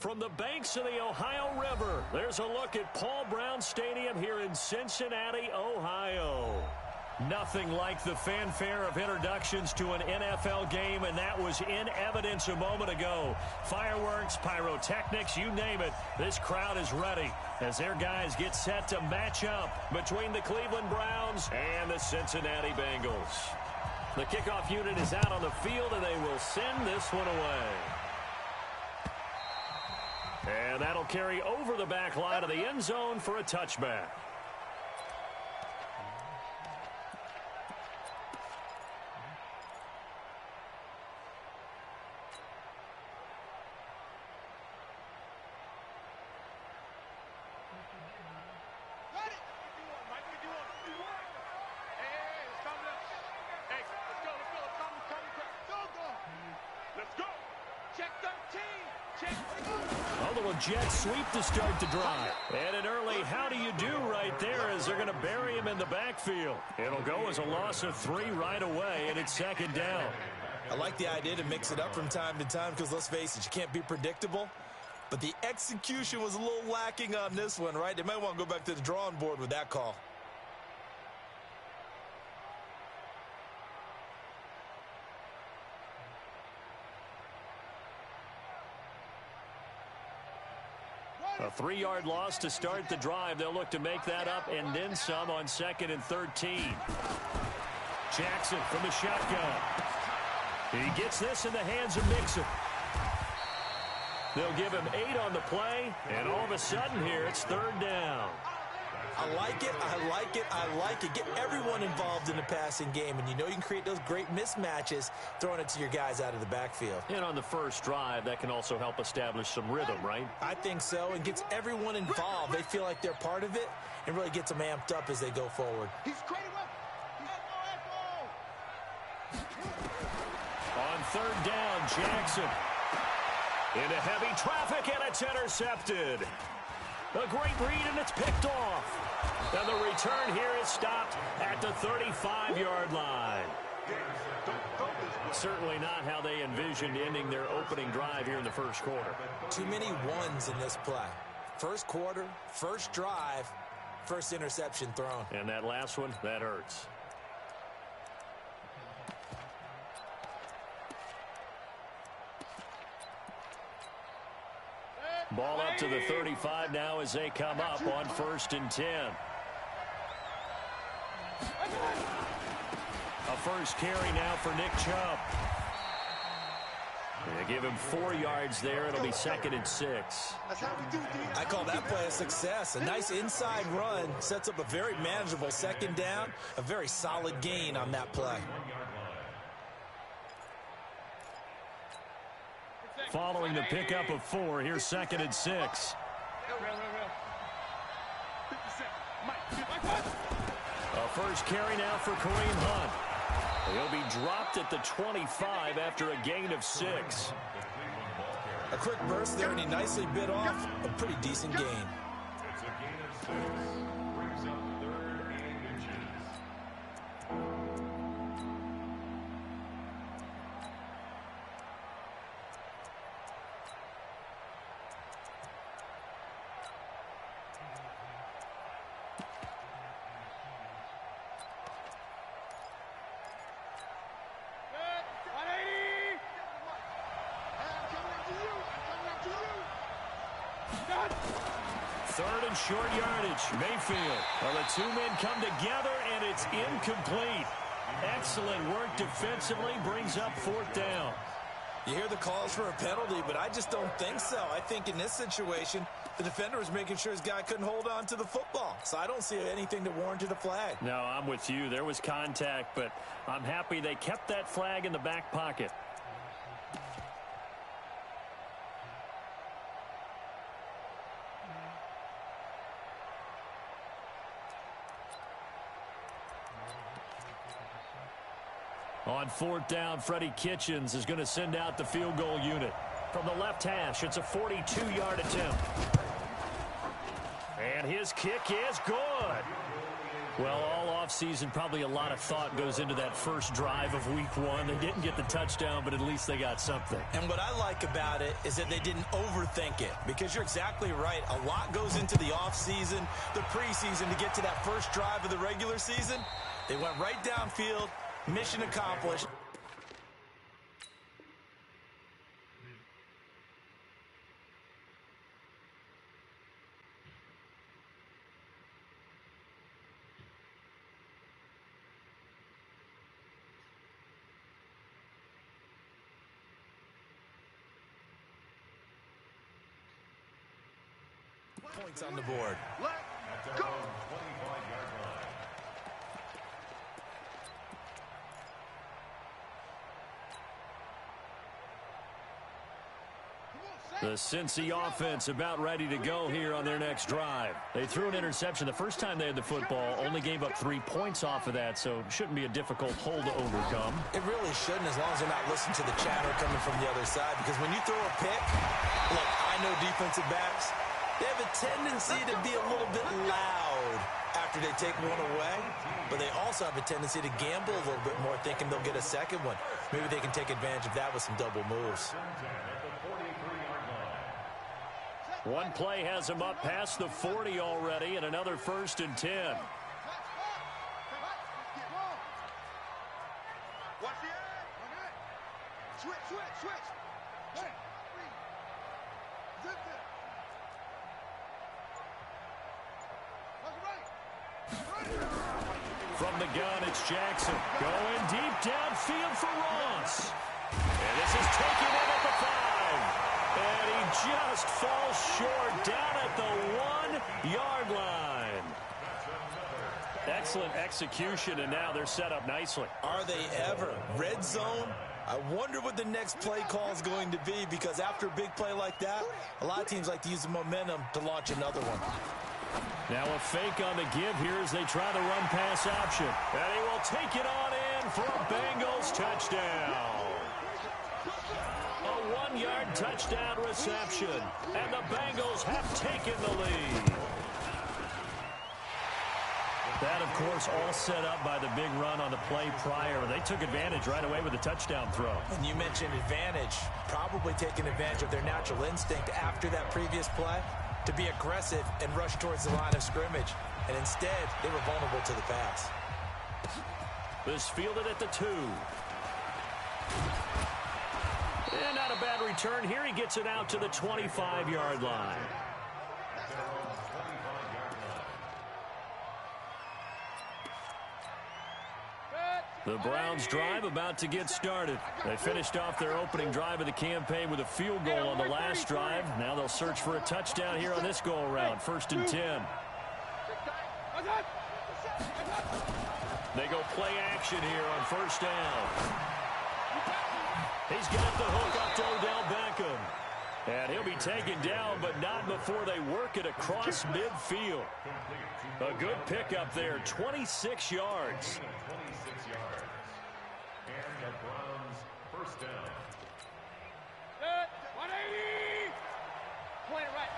From the banks of the Ohio River, there's a look at Paul Brown Stadium here in Cincinnati, Ohio. Nothing like the fanfare of introductions to an NFL game, and that was in evidence a moment ago. Fireworks, pyrotechnics, you name it. This crowd is ready as their guys get set to match up between the Cleveland Browns and the Cincinnati Bengals. The kickoff unit is out on the field, and they will send this one away. And that'll carry over the back line of the end zone for a touchback. Jet sweep to start the drive. And an early how do you do right there as they're going to bury him in the backfield. It'll go as a loss of 3 right away, and it's second down. I like the idea to mix it up from time to time because, let's face it, you can't be predictable. But the execution was a little lacking on this one, right? They might want to go back to the drawing board with that call. A 3-yard loss to start the drive. They'll look to make that up and then some on 2nd and 13. Jackson from the shotgun. He gets this in the hands of Mixon. They'll give him 8 on the play, and all of a sudden here it's 3rd down. I like it, I like it, I like it. Get everyone involved in the passing game, and you know you can create those great mismatches throwing it to your guys out of the backfield. And on the first drive, that can also help establish some rhythm, right? I think so, and gets everyone involved. They feel like they're part of it and really gets them amped up as they go forward. On 3rd down, Jackson. Into heavy traffic, and it's intercepted. A great read, and it's picked off. And the return here is stopped at the 35-yard line. Certainly not how they envisioned ending their opening drive here in the first quarter. Too many ones in this play. First quarter, first drive, first interception thrown. And that last one, that hurts. Ball up to the 35 now as they come up on 1st and 10. A first carry now for Nick Chubb. They give him 4 yards there. It'll be 2nd and 6. I call that play a success. A nice inside run sets up a very manageable 2nd down. A very solid gain on that play. Following the pickup of 4, here's 2nd and 6. A first carry now for Kareem Hunt. He'll be dropped at the 25 after a gain of 6. A quick burst there, and he nicely bit off a pretty decent gain. Third and short yardage. Mayfield. Well, the 2 men come together, and it's incomplete. Excellent work defensively. Brings up 4th down. You hear the calls for a penalty, but I just don't think so. I think in this situation, the defender was making sure his guy couldn't hold on to the football. So I don't see anything that warranted a flag. No, I'm with you. There was contact, but I'm happy they kept that flag in the back pocket. On 4th down, Freddie Kitchens is going to send out the field goal unit. From the left hash, it's a 42-yard attempt. And his kick is good. Well, all offseason, probably a lot of thought goes into that first drive of week one. They didn't get the touchdown, but at least they got something. And what I like about it is that they didn't overthink it, because you're exactly right. A lot goes into the offseason, the preseason, to get to that first drive of the regular season. They went right downfield, mission accomplished. Points on the board. Let's go. The Cincy offense about ready to go here on their next drive. They threw an interception the first time they had the football, only gave up 3 points off of that, so it shouldn't be a difficult hole to overcome. It really shouldn't, as long as they're not listening to the chatter coming from the other side, because when you throw a pick, look, I know defensive backs, they have a tendency to be a little bit loud after they take one away, but they also have a tendency to gamble a little bit more, thinking they'll get a second one. Maybe they can take advantage of that with some double moves. One play has him up past the 40 already, and another 1st and 10. Watch the end. Switch. Hey. Zip it. From the gun, it's Jackson. Going deep downfield for Ross. And this is taken in at the 5. And he just falls short down at the 1-yard line. Excellent execution, and now they're set up nicely. Are they ever? Red zone? I wonder what the next play call is going to be, because after a big play like that, a lot of teams like to use the momentum to launch another one. Now a fake on the give here as they try the run-pass option. And he will take it on in for a Bengals touchdown. A 1-yard touchdown reception, and the Bengals have taken the lead. That, of course, all set up by the big run on the play prior. They took advantage right away with a touchdown throw. And you mentioned advantage, probably taking advantage of their natural instinct after that previous play to be aggressive and rush towards the line of scrimmage. And instead, they were vulnerable to the pass. This fielded at the 2. And not a bad return here. He gets it out to the 25-yard line. The Browns' drive about to get started. They finished off their opening drive of the campaign with a field goal on the last drive. Now they'll search for a touchdown here on this go-around. 1st and 10. They go play action here on 1st down. He's got the hook up to Odell Beckham. And he'll be taken down, but not before they work it across midfield. A good pickup there, 26 yards. And the Browns' 1st down. 180. Point it right.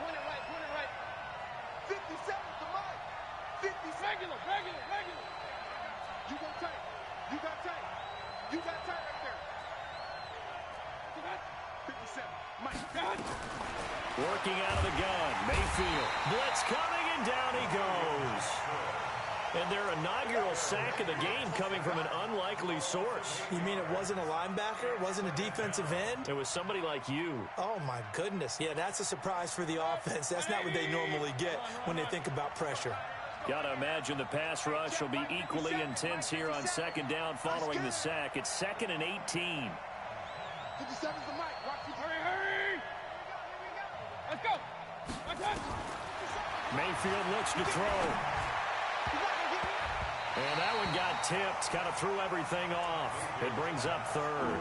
57 to Mike. 50. Regular. You go tight. You got tight right there. 57. Mike. God. Working out of the gun. Mayfield. Blitz coming, and down he goes. And their inaugural sack of the game coming from an unlikely source. You mean it wasn't a linebacker? It wasn't a defensive end? It was somebody like you. Oh, my goodness. Yeah, that's a surprise for the offense. That's not what they normally get when they think about pressure. Got to imagine the pass rush will be equally intense here on 2nd down following the sack. It's 2nd and 18. 57's the Mike. Watch you. Hurry. Let's go. Mayfield looks to throw. And that one got tipped, kind of threw everything off. It brings up 3rd.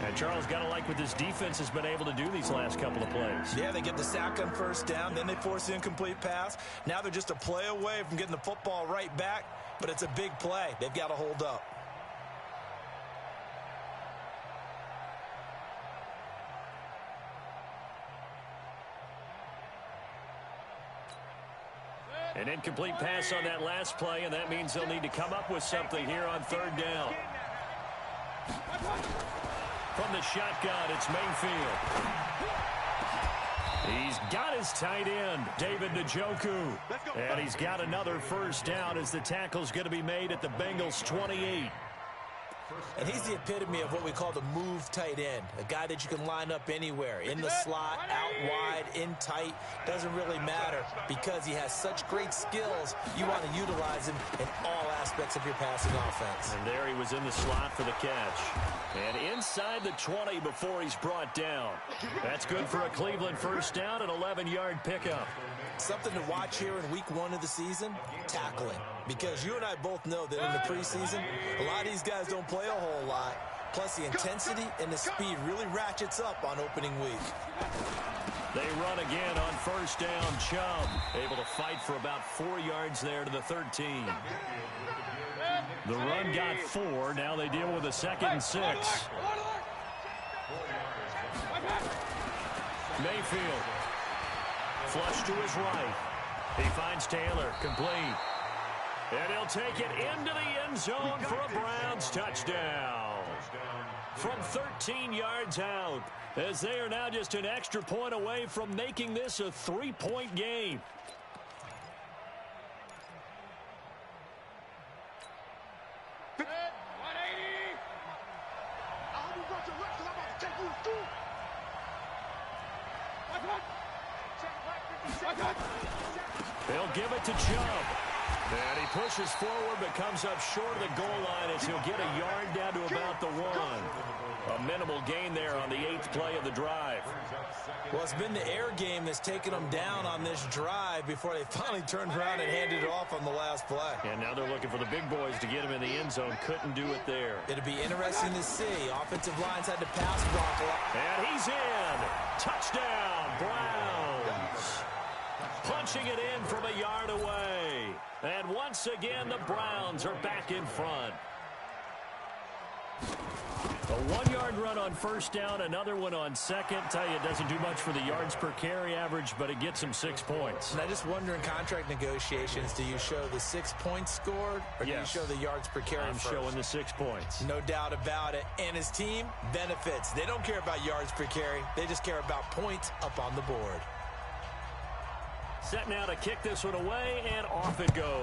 And Charles, got to like what this defense has been able to do these last couple of plays. Yeah, they get the sack on 1st down, then they force the incomplete pass. Now they're just a play away from getting the football right back, but it's a big play. They've got to hold up. An incomplete pass on that last play, and that means they'll need to come up with something here on third down. From the shotgun, it's Mayfield. He's got his tight end, David Njoku. And he's got another first down as the tackle's going to be made at the Bengals' 28. And he's the epitome of what we call the move tight end, a guy that you can line up anywhere, in the slot, out wide, in tight, doesn't really matter because he has such great skills. You want to utilize him in all aspects of your passing offense. And there he was in the slot for the catch. And inside the 20 before he's brought down. That's good for a Cleveland first down, an 11-yard pickup. Something to watch here in week 1 of the season, tackling. Because you and I both know that in the preseason, a lot of these guys don't play a whole lot. Plus, the intensity and the speed really ratchets up on opening week. They run again on first down. Chubb able to fight for about 4 yards there to the 13. The run got 4. Now they deal with a 2nd and 6. Mayfield. Flush to his right. He finds Taylor. Complete. And he'll take it into the end zone for a Browns touchdown. From 13 yards out, as they are now just an extra point away from making this a 3-point game. They'll give it to Chubb. And he pushes forward but comes up short of the goal line as he'll get a yard down to about the 1. A minimal gain there on the 8th play of the drive. Well, it's been the air game that's taken them down on this drive before they finally turned around and handed it off on the last play. And now they're looking for the big boys to get him in the end zone. Couldn't do it there. It'll be interesting to see. Offensive lines had to pass block a lot. And he's in. Touchdown, Browns. Punching it in from a yard away. And once again, the Browns are back in front. A 1-yard run on first down, another one on second. Tell you, it doesn't do much for the yards per carry average, but it gets him 6 points. And I just wonder in contract negotiations, do you show the 6 points scored, or do you show the yards per carry I'm first? showing the 6 points. No doubt about it. And his team benefits. They don't care about yards per carry. They just care about points up on the board. Set now to kick this one away, and off it goes.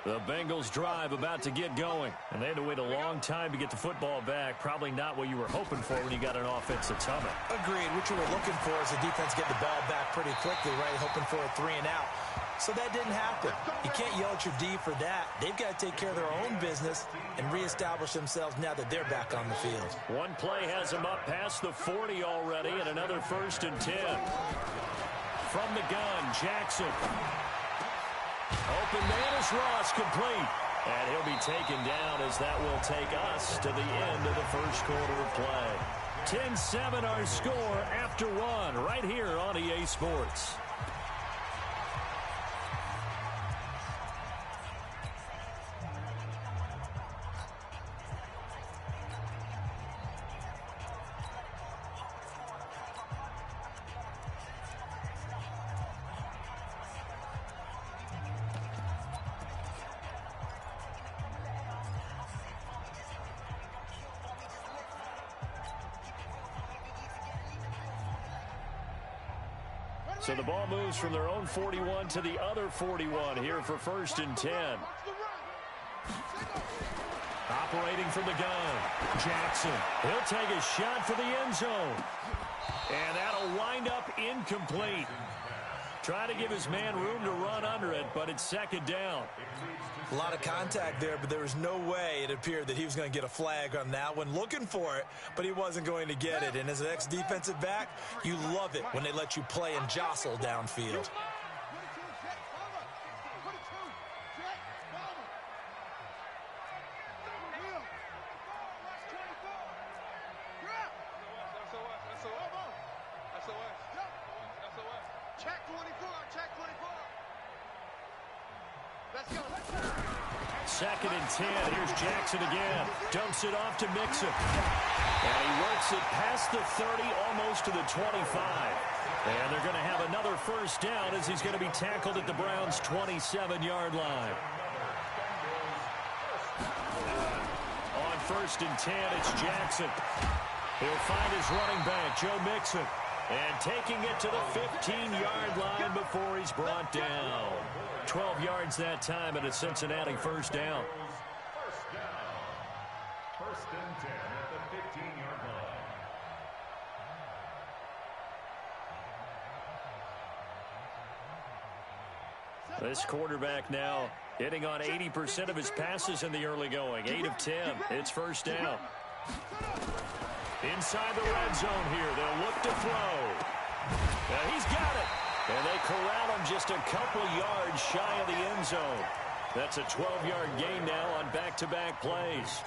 The Bengals drive about to get going. And they had to wait a long time to get the football back. Probably not what you were hoping for when you got an offense that's humming. Agreed. What you were looking for is the defense get the ball back pretty quickly, right? Hoping for a 3 and out. So that didn't happen. You can't yell at your D for that. They've got to take care of their own business and reestablish themselves now that they're back on the field. One play has them up past the 40 already, and another 1st and 10. From the gun, Jackson. Open man is Ross, complete. And he'll be taken down as that will take us to the end of the first quarter of play. 10-7 our score after 1 right here on EA Sports. So the ball moves from their own 41 to the other 41 here for 1st and 10. Operating from the gun, Jackson. He'll take a shot for the end zone. And that'll wind up incomplete. Try to give his man room to run under it, but it's 2nd down. A lot of contact there, but there was no way it appeared that he was going to get a flag on that one. Looking for it, but he wasn't going to get it. And as an ex-defensive back, you love it when they let you play and jostle downfield. Check 24, check 24. Second and 10. Here's Jackson again. Dumps it off to Mixon. And he works it past the 30, almost to the 25. And they're going to have another first down as he's going to be tackled at the Browns' 27-yard line. On first and 10, it's Jackson. He'll find his running back, Joe Mixon. And taking it to the 15-yard line before he's brought down. 12 yards that time and a Cincinnati first down. First and 10 at the 15-yard line. This quarterback now hitting on 80% of his passes in the early going. 8 of 10. It's first down. Inside the red zone here. They'll look to throw. He's got it. And they corral him just a couple yards shy of the end zone. That's a 12-yard gain now on back-to-back plays.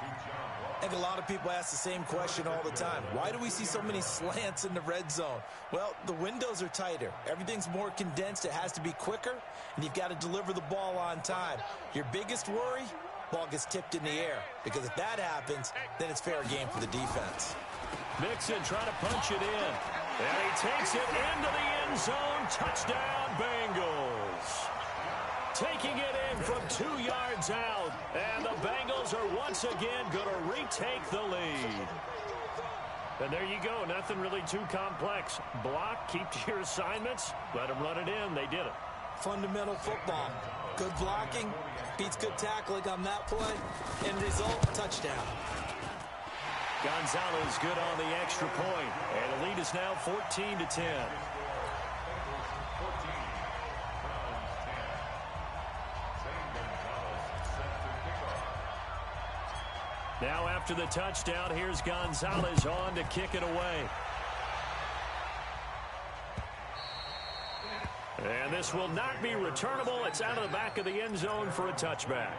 I think a lot of people ask the same question all the time. Why do we see so many slants in the red zone? Well, the windows are tighter. Everything's more condensed. It has to be quicker, and you've got to deliver the ball on time. Your biggest worry? Ball gets tipped in the air. Because if that happens, then it's fair game for the defense. Mixon trying to punch it in. And he takes it into the end zone. Touchdown, Bengals. Taking it in from 2 yards out. And the Bengals are once again going to retake the lead. And there you go. Nothing really too complex. Block, keep to your assignments. Let them run it in. They did it. Fundamental football. Good blocking beats good tackling on that play. End result, touchdown. Gonzalez good on the extra point. And the lead is now 14-10. Now after the touchdown, here's Gonzalez on to kick it away. And this will not be returnable. It's out of the back of the end zone for a touchback.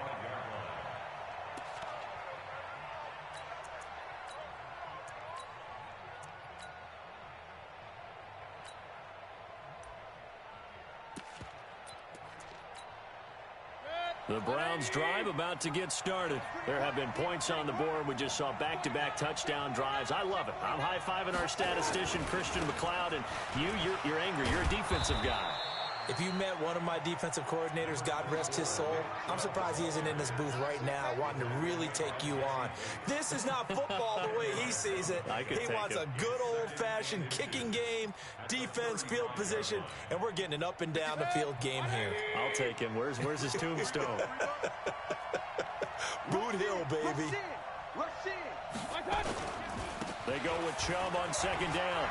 The Browns drive about to get started. There have been points on the board. We just saw back-to-back touchdown drives. I love it. I'm high-fiving our statistician, Christian McLeod, and you're angry. You're a defensive guy. If you met one of my defensive coordinators, God rest his soul, I'm surprised he isn't in this booth right now wanting to really take you on. This is not football the way he sees it. He wants a good old-fashioned kicking game, defense, field position, and we're getting an up-and-down-the-field game here. I'll take him. Where's his tombstone? Boot Hill, baby. They go with Chubb on second down.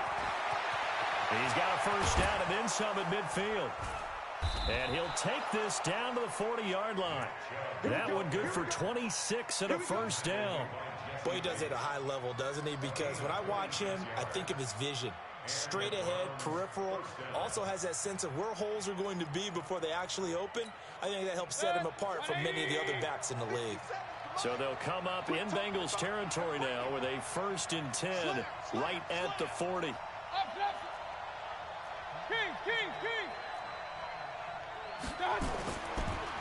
He's got a first down and then some at midfield. And he'll take this down to the 40-yard line. That one good for 26 and a first down. Boy, he does it at a high level, doesn't he? Because when I watch him, I think of his vision. Straight ahead, peripheral, also has that sense of where holes are going to be before they actually open. I think that helps set him apart from many of the other backs in the league. So they'll come up in Bengals territory now with a first and 10 right at the 40.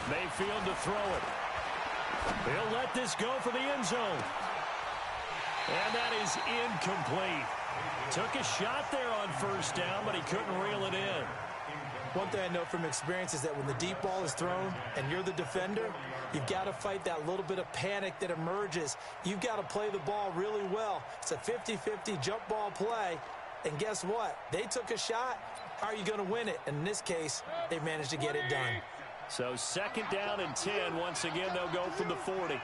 Mayfield to throw it. He'll let this go for the end zone. And that is incomplete. Took a shot there on first down, but he couldn't reel it in. One thing I know from experience is that when the deep ball is thrown and you're the defender, you've got to fight that little bit of panic that emerges. You've got to play the ball really well. It's a 50-50 jump ball play. And guess what? They took a shot. How are you going to win it? In this case, they managed to get it done. So second down and 10. Once again, they'll go from the 40.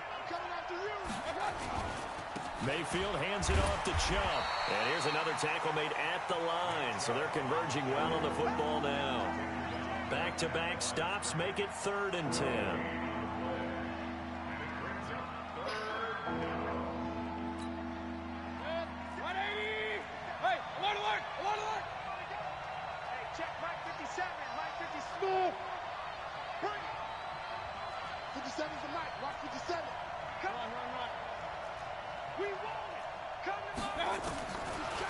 Mayfield hands it off to Chubb. And here's another tackle made at the line. So they're converging well on the football now. Back-to-back stops make it 3rd and 10.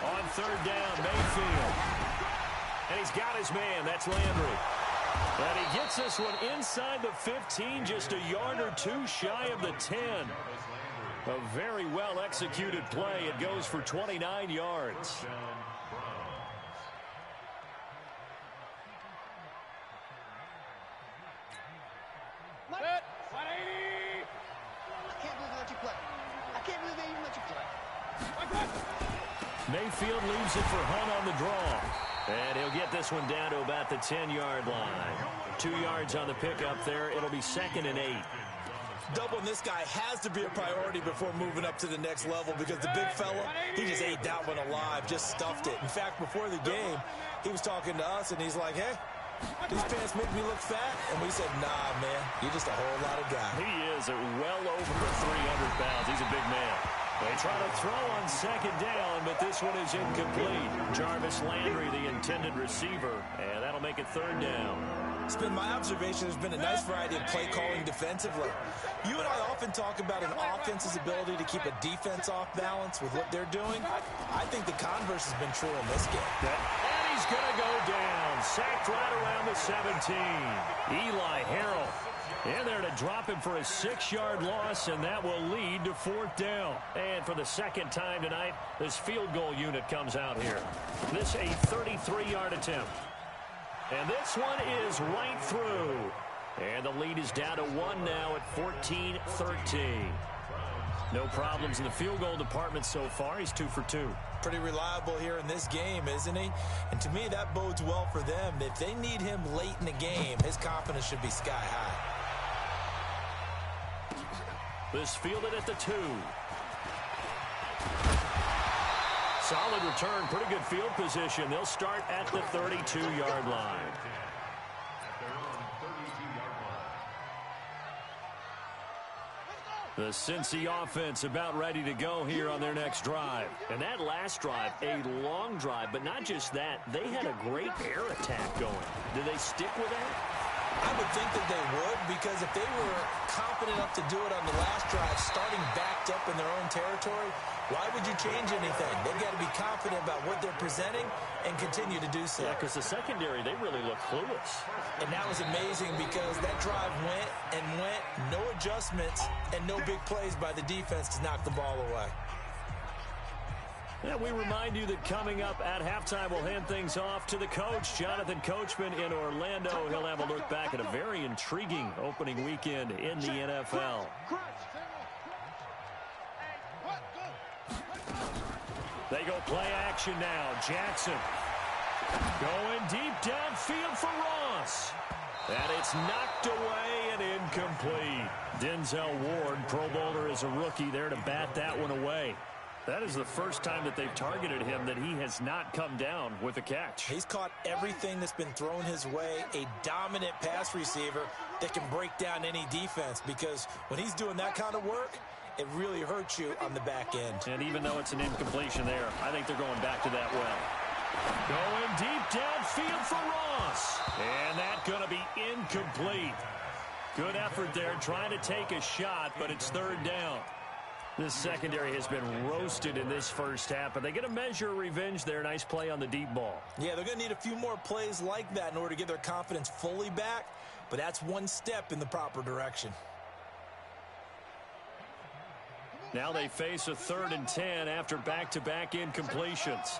On 3rd down, Mayfield. And he's got his man. That's Landry. And he gets this one inside the 15, just a yard or two shy of the 10. A very well-executed play. It goes for 29 yards. Mayfield leaves it for Hunt on the draw. And he'll get this one down to about the 10-yard line. 2 yards on the pickup there. It'll be 2nd and 8. Doubling this guy has to be a priority before moving up to the next level because the big fella, he just ate that one alive, just stuffed it. In fact, before the game, he was talking to us, and he's like, hey, these pants make me look fat? And we said, nah, man, you're just a whole lot of guy. He is well over 300 pounds. He's a big man. They try to throw on 2nd down, but this one is incomplete. Jarvis Landry, the intended receiver, and that'll make it 3rd down. It's been my observation there's been a nice variety of play calling defensively. You and I often talk about an offense's ability to keep a defense off balance with what they're doing. I think the converse has been true in this game. And he's going to go down. Sacked right around the 17. Eli Harrell in there to him for a 6-yard loss, and that will lead to 4th down. And for the 2nd time tonight, this field goal unit comes out here. This a 33-yard attempt. And this one is right through. And the lead is down to 1 now at 14-13. No problems in the field goal department so far. He's 2 for 2. Pretty reliable here in this game, isn't he? And to me, that bodes well for them. If they need him late in the game, his confidence should be sky high. This fielded at the 2. Solid return, pretty good field position. They'll start at the 32-yard line. The Cincy offense about ready to go here on their next drive. And that last drive, a long drive, but not just that. They had a great air attack going. Did they stick with that? I would think that they would, because if they were confident enough to do it on the last drive, starting backed up in their own territory, why would you change anything? They've got to be confident about what they're presenting and continue to do so. Yeah, because the secondary, they really look clueless. And that was amazing because that drive went and went, no adjustments, and no big plays by the defense to knock the ball away. And we remind you that coming up at halftime, we'll hand things off to the coach, Jonathan Coachman in Orlando. He'll have a look back at a very intriguing opening weekend in the NFL. They go play action now. Jackson going deep downfield for Ross. And it's knocked away and incomplete. Denzel Ward, Pro Bowler as a rookie, there to bat that one away. That is the first time that they've targeted him that he has not come down with a catch. He's caught everything that's been thrown his way, a dominant pass receiver that can break down any defense, because when he's doing that kind of work, it really hurts you on the back end. And even though it's an incompletion there, I think they're going back to that well. Going deep downfield for Ross. And that's going to be incomplete. Good effort there trying to take a shot, but it's 3rd down. This secondary has been roasted in this first half, but they get a measure of revenge there. Nice play on the deep ball. Yeah, they're going to need a few more plays like that in order to get their confidence fully back, but that's one step in the proper direction. Now they face a 3rd and 10 after back-to-back incompletions.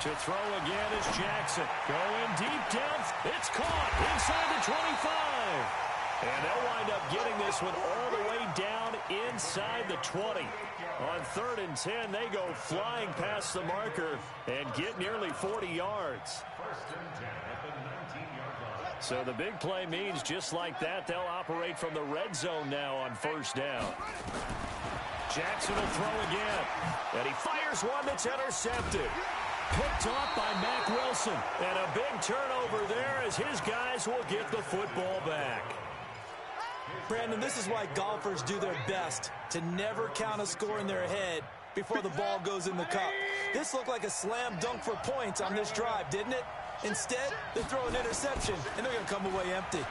To throw again is Jackson. Going deep down. It's caught inside the 25. And they'll wind up getting this one all the way down inside the 20. On 3rd and 10, they go flying past the marker and get nearly 40 yards. So the big play means just like that, they'll operate from the red zone now on 1st down. Jackson will throw again. And he fires one that's intercepted. Picked off by Mack Wilson. And a big turnover there as his guys will get the football back. Brandon, this is why golfers do their best to never count a score in their head before the ball goes in the cup. This looked like a slam dunk for points on this drive, didn't it? Instead, they throw an interception, and they're going to come away empty.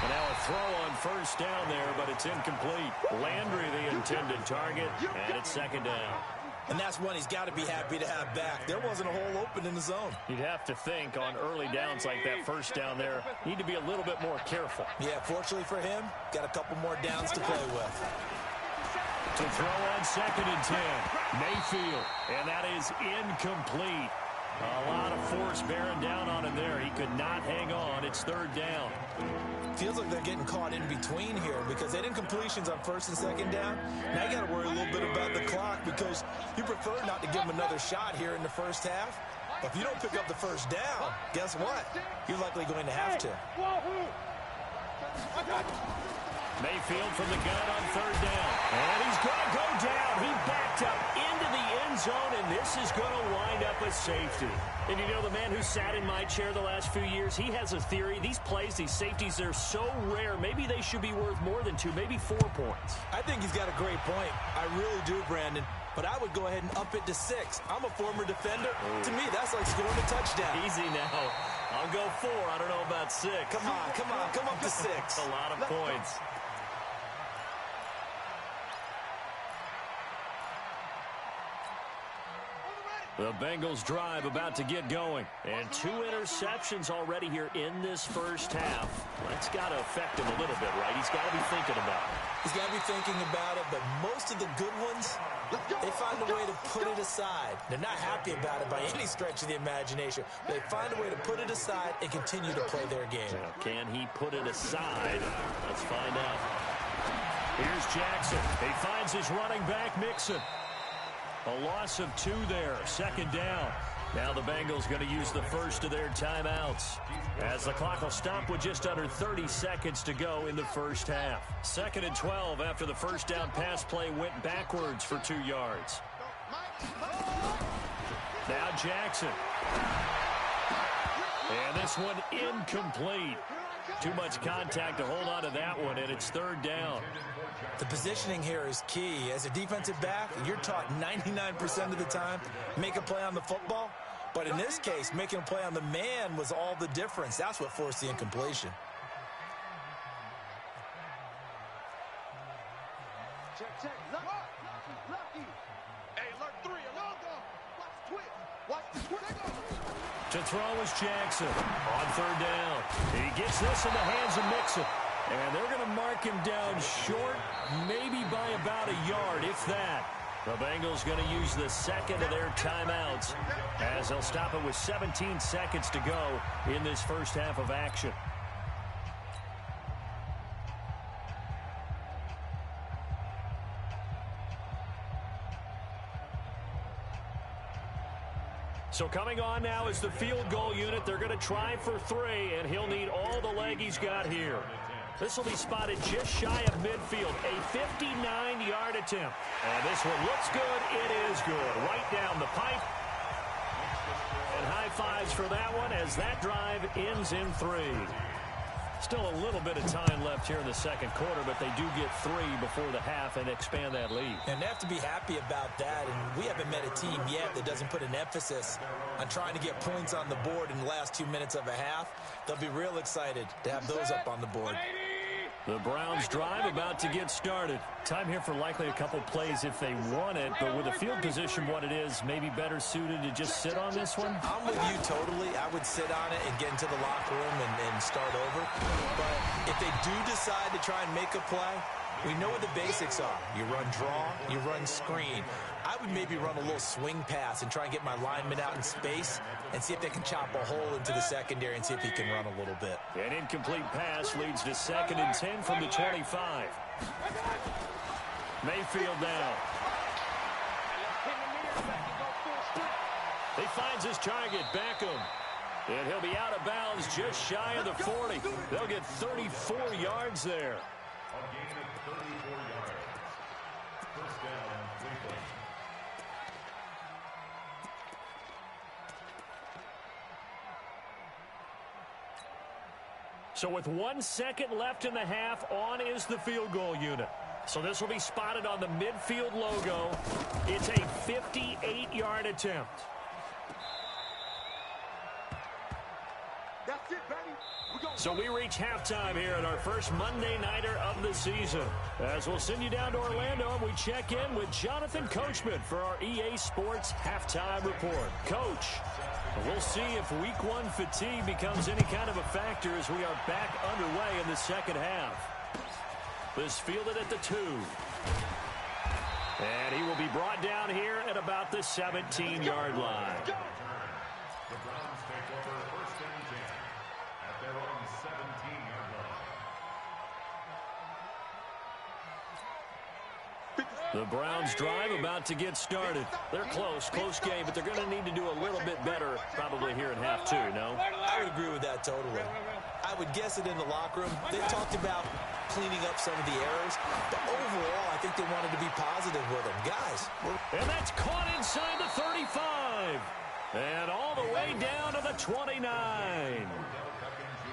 And now a throw on first down there, but it's incomplete. Landry the intended target, and it's second down. And that's one he's got to be happy to have back. There wasn't a hole open in the zone. You'd have to think on early downs like that first down there, need to be a little bit more careful. Yeah, fortunately for him, got a couple more downs to play with. To throw on second and 10, Mayfield, and that is incomplete. A lot of force bearing down on him there. He could not hang on. It's third down. Feels like they're getting caught in between here because they didn't completions on first and second down. Now you got to worry a little bit about the clock because you prefer not to give them another shot here in the first half. But if you don't pick up the first down, guess what? You're likely going to have to. Mayfield from the gun on third down. And he's going to go down. He backed up into the end zone, and this is going to wind up a safety. And you know, the man who sat in my chair the last few years, he has a theory. These plays, these safeties, they're so rare. Maybe they should be worth more than 2, maybe 4 points. I think he's got a great point. I really do, Brandon. But I would go ahead and up it to 6. I'm a former defender. To me, that's like scoring a touchdown. Easy now. I'll go 4. I don't know about 6. Come on, come on. Come up to 6. A lot of points. The Bengals drive about to get going. And 2 interceptions already here in this first half. That's got to affect him a little bit, right? He's got to be thinking about it. He's got to be thinking about it, but most of the good ones, they find a way to put it aside. They're not happy about it by any stretch of the imagination. They find a way to put it aside and continue to play their game. Now, can he put it aside? Let's find out. Here's Jackson. He finds his running back, Mixon. A loss of 2 there, second down. Now the Bengals going to use the first of their timeouts as the clock will stop with just under 30 seconds to go in the first half. Second and 12 after the first down pass play went backwards for 2 yards. Now Jackson. And this one incomplete. Too much contact to hold on to that one, and it's third down. The positioning here is key. As a defensive back, you're taught 99% of the time, make a play on the football. But in this case, making a play on the man was all the difference. That's what forced the incompletion. Check. Lucky. Hey, alert 3. Watch the twitch. Watch the twitch. To throw is Jackson on third down. He gets this in the hands of Mixon. And they're going to mark him down short, maybe by about a yard, if that. The Bengals going to use the second of their timeouts as they'll stop it with 17 seconds to go in this first half of action. So coming on now is the field goal unit. They're going to try for 3, and he'll need all the leg he's got here. This will be spotted just shy of midfield, a 59-yard attempt. And this one looks good. It is good. Right down the pipe. And high fives for that one as that drive ends in 3. Still a little bit of time left here in the second quarter, but they do get 3 before the half and expand that lead. And they have to be happy about that. And we haven't met a team yet that doesn't put an emphasis on trying to get points on the board in the last 2 minutes of a half. They'll be real excited to have those up on the board. The Browns drive about to get started. Time here for likely a couple plays if they want it, but with the field position what it is, maybe better suited to just sit on this one? I'm with you totally. I would sit on it and get into the locker room and start over. But if they do decide to try and make a play, we know what the basics are. You run draw, you run screen. I would maybe run a little swing pass and try and get my lineman out in space and see if they can chop a hole into the secondary and see if he can run a little bit. An incomplete pass leads to second and 10 from the 25. Mayfield now. He finds his target, Beckham. And he'll be out of bounds just shy of the 40. They'll get 34 yards there. A gain of 34 yards. First down, Cleveland. So with 1 second left in the half, on is the field goal unit. So this will be spotted on the midfield logo. It's a 58-yard attempt. That's it, baby. So we reach halftime here at our first Monday Nighter of the season. As we'll send you down to Orlando, and we check in with Jonathan Coachman for our EA Sports Halftime Report. Coach, we'll see if Week 1 fatigue becomes any kind of a factor as we are back underway in the second half. This fielded at the 2. And he will be brought down here at about the 17-yard line. The Browns take over first and 10 at their own 17-yard line. The Browns drive about to get started. They're close game, but they're going to need to do a little bit better probably here in half 2, no? I would agree with that totally. I would guess it in the locker room. They talked about cleaning up some of the errors, but overall, I think they wanted to be positive with them. Guys. And that's caught inside the 35. And all the way down to the 29.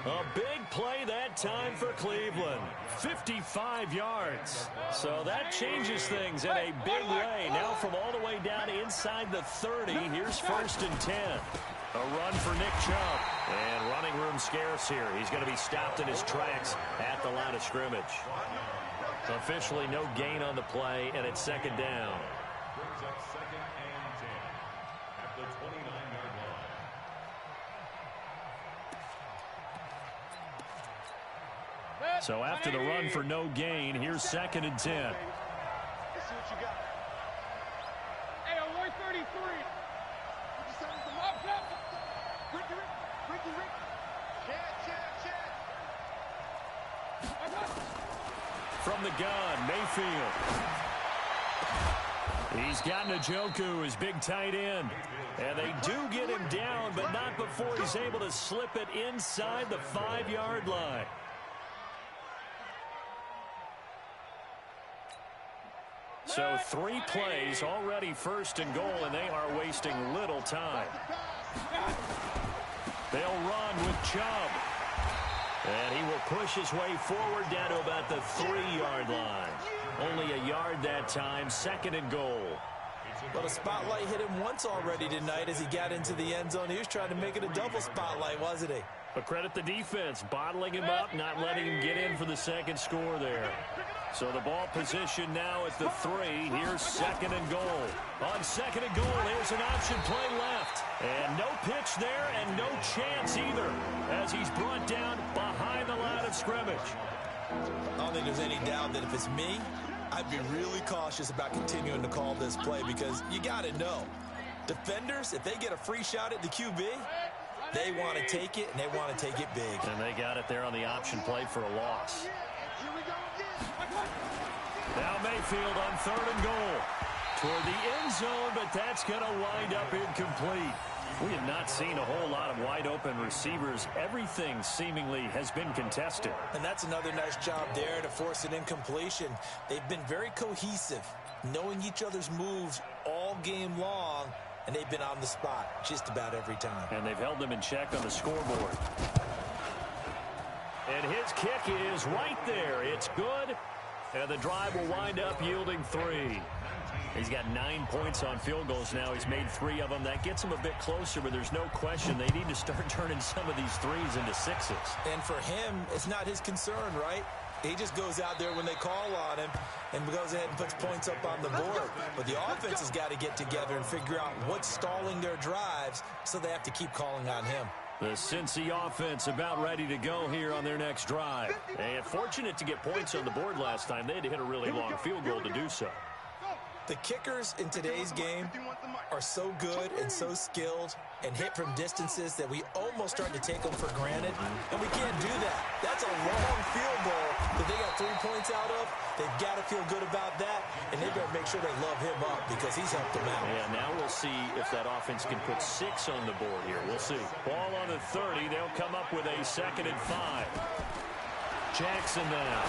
A big play that time for Cleveland. 55 yards. So that changes things in a big way. Now from all the way down inside the 30, here's first and 10. A run for Nick Chubb. And running room scarce here. He's going to be stopped in his tracks at the line of scrimmage. Officially no gain on the play, and it's second down. Brings up second and 10 at the 29-yard line. So after the run for no gain, here's second and 10. Let's see what you got. Hey, on 133. What you selling some up, Ricky. From the gun, Mayfield. He's got Njoku, his big tight end. And they do get him down, but not before he's able to slip it inside the 5-yard line. So 3 plays, already first and goal, and they are wasting little time. They'll run with Chubb. And he will push his way forward down to about the 3-yard line. Only a yard that time, second and goal. But a spotlight hit him once already tonight as he got into the end zone. He was trying to make it a double spotlight, wasn't he? But credit the defense, bottling him up, not letting him get in for the second score there. So the ball position now at the 3. Here's second and goal. On second and goal, there's an option play left. And no pitch there and no chance either as he's brought down behind the line of scrimmage. I don't think there's any doubt that if it's me, I'd be really cautious about continuing to call this play because you got to know, defenders, if they get a free shot at the QB, they want to take it, and they want to take it big. And they got it there on the option play for a loss. Now Mayfield on third and goal. Toward the end zone, but that's going to wind up incomplete. We have not seen a whole lot of wide-open receivers. Everything seemingly has been contested. And that's another nice job there to force an incompletion. They've been very cohesive, knowing each other's moves all game long, and they've been on the spot just about every time. And they've held them in check on the scoreboard. And his kick is right there. It's good. And the drive will wind up yielding 3. He's got 9 points on field goals now. He's made 3 of them. That gets him a bit closer, but there's no question they need to start turning some of these 3s into 6s. And for him, it's not his concern, right? He just goes out there when they call on him and goes ahead and puts points up on the board. But the offense has got to get together and figure out what's stalling their drives, so they have to keep calling on him. The Cincy offense about ready to go here on their next drive. And fortunate to get points on the board last time. They had to hit a really long field goal to do so. The kickers in today's game are so good and so skilled and hit from distances that we almost start to take them for granted, and we can't do that. That's a long field goal that they got 3 points out of. They've got to feel good about that, and they better make sure they love him up because he's helped them out. Yeah, now we'll see if that offense can put 6 on the board here. We'll see. Ball on the 30. They'll come up with a second and 5. Jackson now.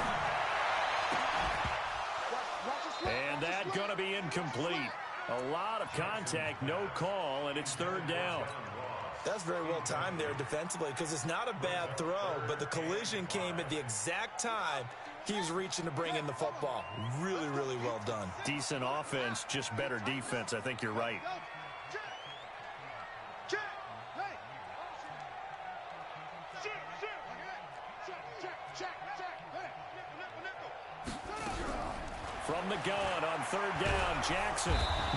And that's going to be incomplete. A lot of contact, no call, and it's third down. That's very well timed there defensively because it's not a bad throw, but the collision came at the exact time he was reaching to bring in the football. Really, really well done. Decent offense, just better defense. I think you're right. gone on third down. Jackson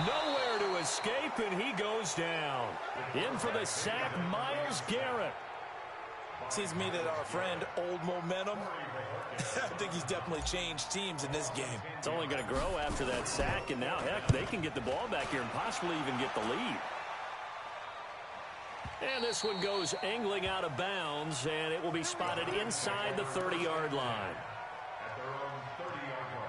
nowhere to escape, and he goes down. In for the sack, Myles Garrett. Seems to me that our friend, Old Momentum, I think he's definitely changed teams in this game. It's only going to grow after that sack, and now, heck, they can get the ball back here and possibly even get the lead. And this one goes angling out of bounds, and it will be spotted inside the 30-yard line. At their own 30-yard line.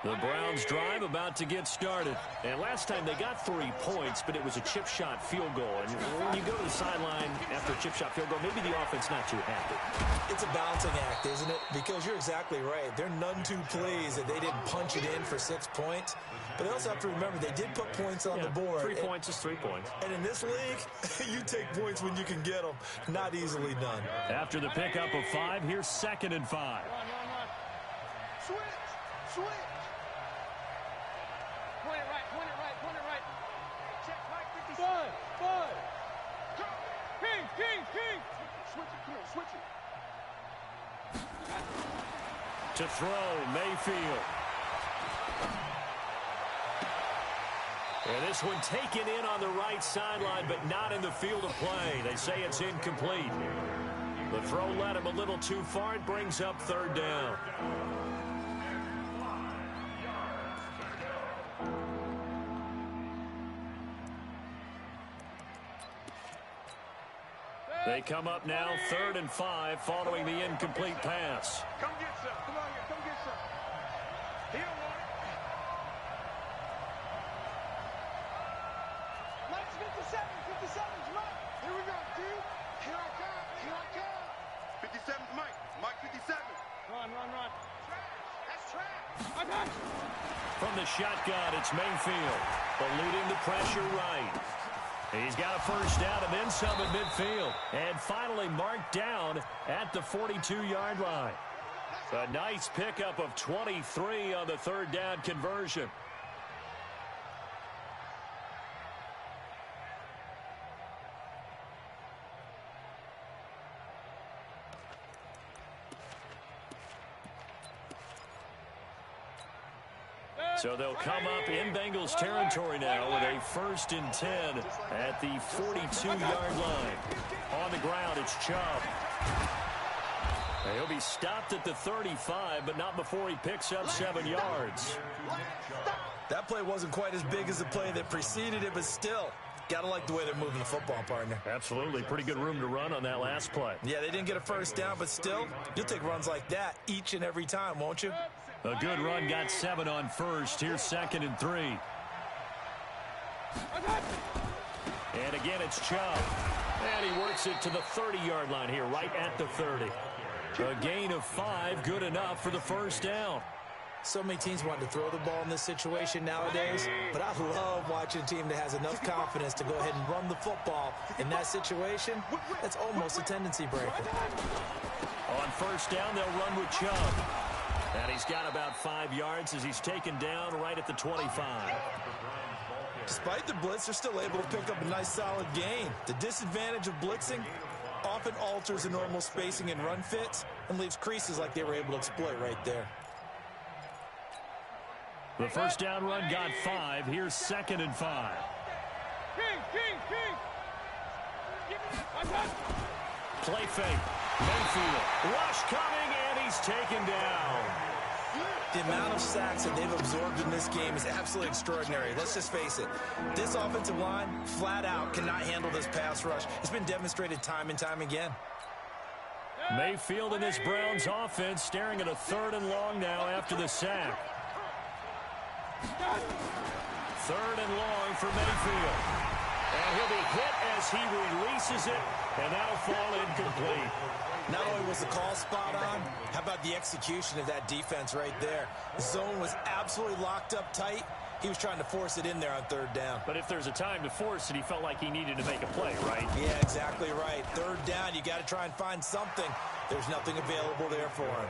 The Browns drive about to get started. And last time they got 3 points, but it was a chip shot field goal. And when you go to the sideline after a chip shot field goal, maybe the offense not too happy. It's a balancing act, isn't it? Because you're exactly right. They're none too pleased that they didn't punch it in for 6 points. But they also have to remember they did put points on the board. 3 points is 3 points. And in this league, you take points when you can get them. Not easily done. After the pickup of 5, here's 2nd and 5. Run. Switch. Point it right. Check right, 57. Five. King. Switch it, come on, switch it. To throw, Mayfield. And this one taken in on the right sideline, but not in the field of play. They say it's incomplete. The throw led him a little too far. It brings up 3rd down. They come up now 3rd and 5 following the incomplete pass. Come get some. Come on here, come get some. He don't want it. Mike's 57's Mike. Here we go, dude. Here I come. 57's Mike. Mike 57. Run. That's trash. I got you. From the shotgun, it's Mayfield. Eluding the pressure right. He's got a first down and then some at midfield. And finally marked down at the 42-yard line. A nice pickup of 23 on the 3rd down conversion. So they'll come up in Bengals territory now with a 1st and 10 at the 42-yard line. On the ground, it's Chubb. He'll be stopped at the 35, but not before he picks up 7 yards. That play wasn't quite as big as the play that preceded it, but still, got to like the way they're moving the football, partner. Absolutely. Pretty good room to run on that last play. Yeah, they didn't get a first down, but still, you'll take runs like that each and every time, won't you? A good run, got 7 on first. Here's 2nd and 3. And again, it's Chubb. And he works it to the 30-yard line here, right at the 30. A gain of 5, good enough for the first down. So many teams want to throw the ball in this situation nowadays, but I love watching a team that has enough confidence to go ahead and run the football. In that situation, that's almost a tendency breaker. On first down, they'll run with Chubb. And he's got about 5 yards as he's taken down right at the 25. Despite the blitz, they're still able to pick up a nice solid gain. The disadvantage of blitzing often alters the normal spacing and run fits and leaves creases like they were able to exploit right there. The first down run got 5. Here's 2nd and 5. King. Play fake. Mayfield. Rush coming, and he's taken down. The amount of sacks that they've absorbed in this game is absolutely extraordinary. Let's just face it. This offensive line, flat out, cannot handle this pass rush. It's been demonstrated time and time again. Mayfield and this Browns offense staring at a 3rd and long now after the sack. 3rd and long for Mayfield. And he'll be hit as he releases it, and that'll fall incomplete. Not only was the call spot on, how about the execution of that defense right there? The zone was absolutely locked up tight. He was trying to force it in there on 3rd down. But if there's a time to force it, he felt like he needed to make a play, right? Yeah, exactly right. 3rd down, you got to try and find something. There's nothing available there for him.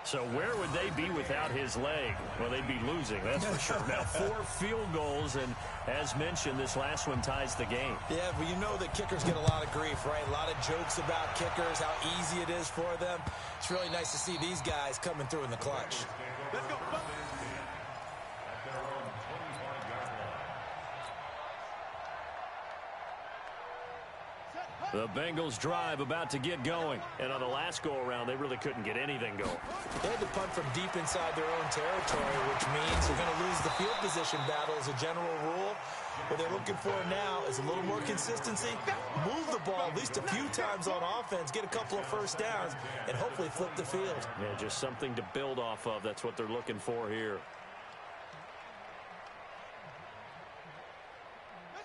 So where would they be without his leg? Well, they'd be losing, that's for sure. Now, 4 field goals, and as mentioned, this last one ties the game. Yeah, but you know that kickers get a lot of grief, right? A lot of jokes about kickers, how easy it is for them. It's really nice to see these guys coming through in the clutch. Let's go. The Bengals drive about to get going. And on the last go-around, they really couldn't get anything going. They had to punt from deep inside their own territory, which means they're going to lose the field position battle as a general rule. What they're looking for now is a little more consistency, move the ball at least a few times on offense, get a couple of first downs, and hopefully flip the field. Yeah, just something to build off of. That's what they're looking for here.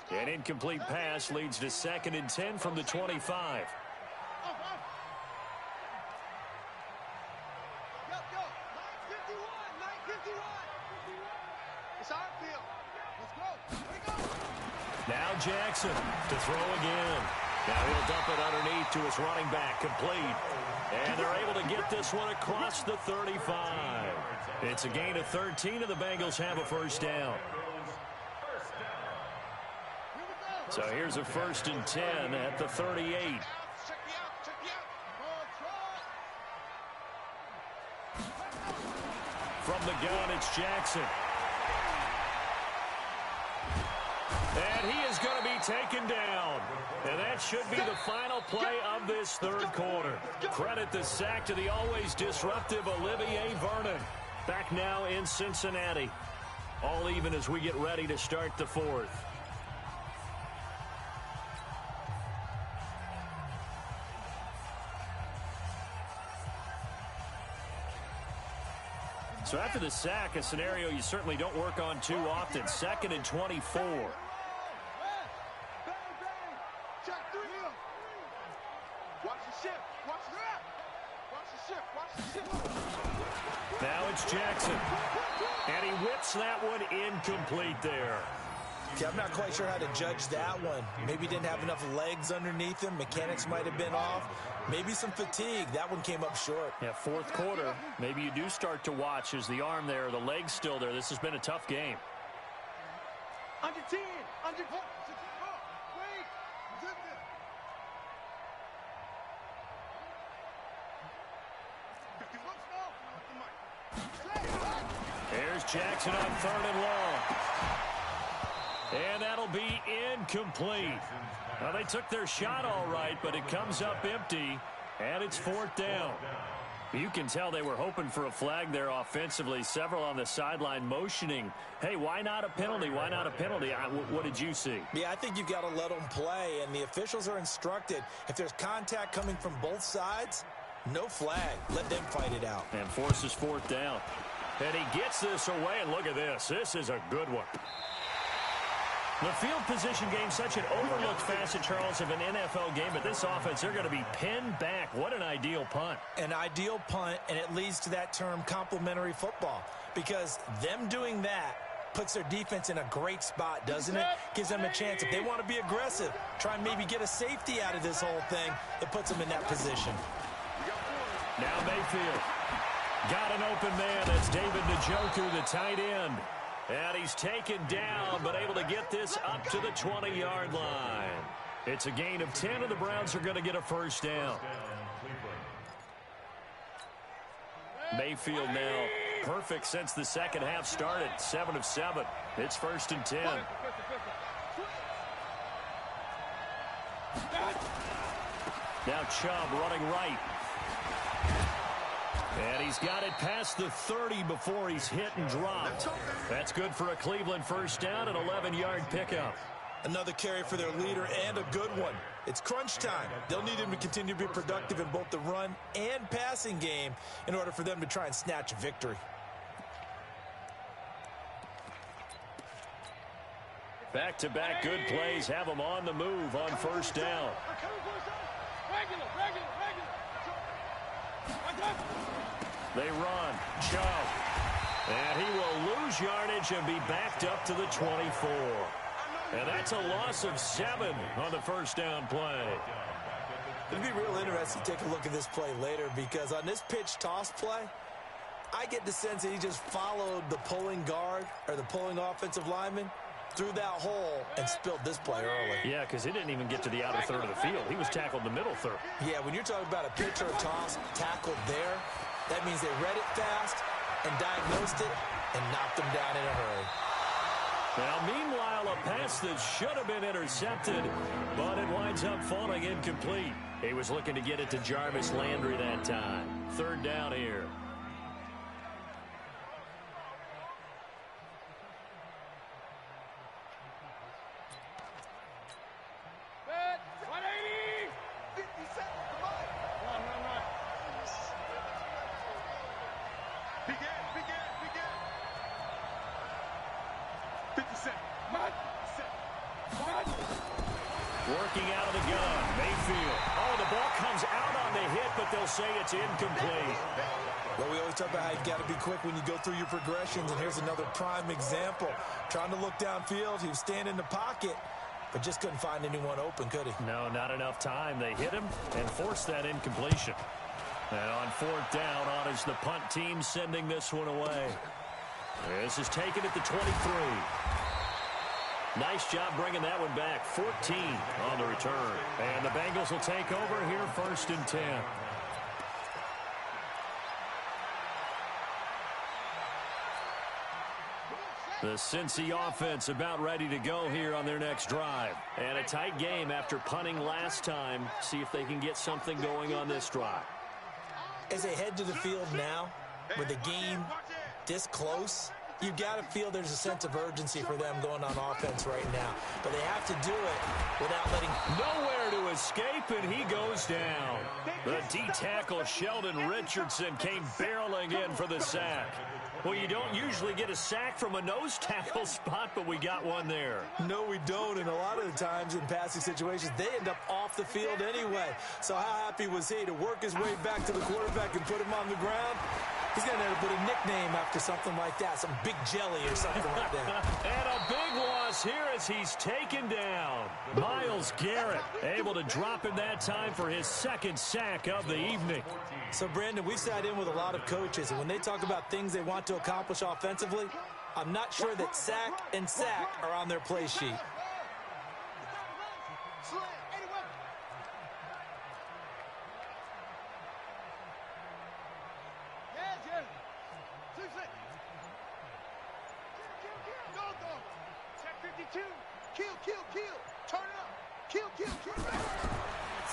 An incomplete pass leads to 2nd and 10 from the 25. Go. It's our field. Let's go. Here we go. Now Jackson to throw again. Now he'll dump it underneath to his running back, complete. And they're able to get this one across the 35. It's a gain of 13, and the Bengals have a first down. So here's a 1st and 10 at the 38. Check me out. From the gun, it's Jackson. And he is going to be taken down. And that should be the final play of this 3rd quarter. Credit the sack to the always disruptive Olivier Vernon. Back now in Cincinnati. All even as we get ready to start the 4th. So after the sack, a scenario you certainly don't work on too often. 2nd and 24. Check 3. Watch the shift. Watch the shift. Now it's Jackson. And he whips that one incomplete there. Yeah, I'm not quite sure how to judge that one. Maybe he didn't have enough legs underneath him. Mechanics might have been off. Maybe some fatigue. That one came up short. Yeah, 4th quarter. Maybe you do start to watch as the arm there, the leg's still there. This has been a tough game. Under 10. Under 10. Wait. There's Jackson on 3rd and long. And that'll be incomplete. Now, they took their shot all right, but it comes up empty, and it's 4th down. You can tell they were hoping for a flag there offensively. Several on the sideline motioning, hey, why not a penalty? Why not a penalty? What did you see? Yeah, I think you've got to let them play, and the officials are instructed. If there's contact coming from both sides, no flag. Let them fight it out. And forces 4th down. And he gets this away, and look at this. This is a good one. The field position game, such an overlooked facet, Charles, of an NFL game, but this offense, they're going to be pinned back. What an ideal punt. An ideal punt, and it leads to that term complementary football, because them doing that puts their defense in a great spot, doesn't it? Gives them a chance. If they want to be aggressive, try and maybe get a safety out of this whole thing, it puts them in that position. Now Mayfield got an open man. That's David Njoku, the tight end. And he's taken down, but able to get this up to the 20-yard line. It's a gain of 10, and the Browns are going to get a first down. Mayfield now perfect since the second half started. 7 of 7. It's 1st and 10. Now Chubb running right. And he's got it past the 30 before he's hit and dropped. That's good for a Cleveland first down, an 11-yard pickup. Another carry for their leader, and a good one. It's crunch time. They'll need him to continue to be productive in both the run and passing game in order for them to try and snatch a victory. Back-to-back good plays have them on the move on first down. They run. Chubb. And he will lose yardage and be backed up to the 24. And that's a loss of 7 on the first down play. It'll be real interesting to take a look at this play later, because on this pitch toss play, I get the sense that he just followed the pulling guard or the pulling offensive lineman through that hole and spilled this play early. Yeah, because he didn't even get to the outer third of the field. He was tackled in the middle third. Yeah, when you're talking about a pitch or a toss tackled there, that means they read it fast and diagnosed it and knocked him down in a hurry. Now, meanwhile, a pass that should have been intercepted, but it winds up falling incomplete. He was looking to get it to Jarvis Landry that time. Third down here. Working out of the gun, Mayfield. Oh, the ball comes out on the hit, but they'll say it's incomplete. Well, we always talk about how you've got to be quick when you go through your progressions, and here's another prime example. Trying to look downfield, he was standing in the pocket, but just couldn't find anyone open, could he? No, not enough time. They hit him and forced that incompletion. And on fourth down, on is the punt team sending this one away. This is taken at the 23. Nice job bringing that one back. 14 on the return. And the Bengals will take over here, 1st and 10. The Cincy offense about ready to go here on their next drive. And a tight game after punting last time. See if they can get something going on this drive. As they head to the field now, with the game this close, you've got to feel there's a sense of urgency for them going on offense right now. But they have to do it without letting... Nowhere to escape, and he goes down. The D-tackle Sheldon Richardson came barreling in for the sack. Well, you don't usually get a sack from a nose tackle spot, but we got one there. No, we don't, and a lot of the times in passing situations, they end up off the field anyway. So how happy was he to work his way back to the quarterback and put him on the ground? He's going to end up with a nickname after something like that, some Big Jelly or something like that. And a big loss here as he's taken down. Myles Garrett able to drop him that time for his second sack of the evening. So, Brandon, we've sat in with a lot of coaches, and when they talk about things they want to accomplish offensively, I'm not sure that sack and sack are on their play sheet.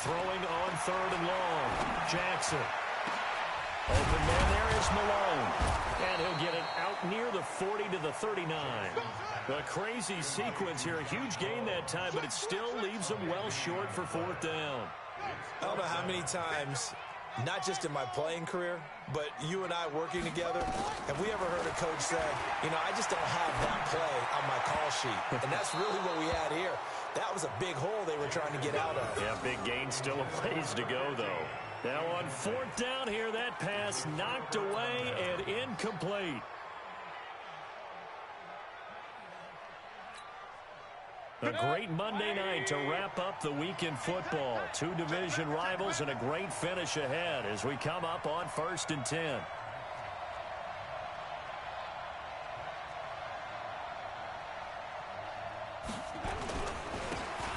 Throwing on 3rd and long. Jackson. Open man there is Malone. And he'll get it out near the 40 to the 39. A crazy sequence here. A huge gain that time, but it still leaves them well short for 4th down. I don't know how many times, not just in my playing career, but you and I working together, have we ever heard a coach say, you know, I just don't have that play on my call sheet. And that's really what we had here. That was a big hole they were trying to get out of. Yeah, big gain, still a ways to go, though. Now on 4th down here, that pass knocked away and incomplete. A great Monday night to wrap up the week in football. 2 division rivals and a great finish ahead as we come up on 1st and 10.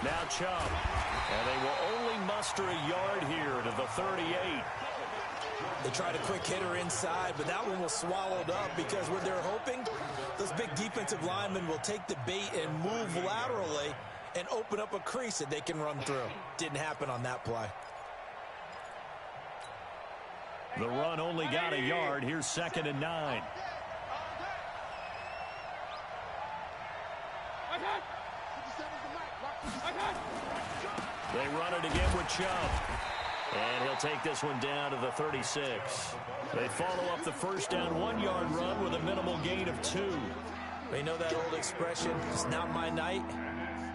Now Chubb. And they will only muster a yard here to the 38. They tried a quick hitter inside, but that one was swallowed up because what they're hoping, those big defensive linemen will take the bait and move laterally and open up a crease that they can run through. Didn't happen on that play. The run only got a yard. Here's 2nd and 9. They run it again with Chubb. And he'll take this one down to the 36. They follow up the first down 1-yard run with a minimal gain of 2. You know that old expression, it's not my night?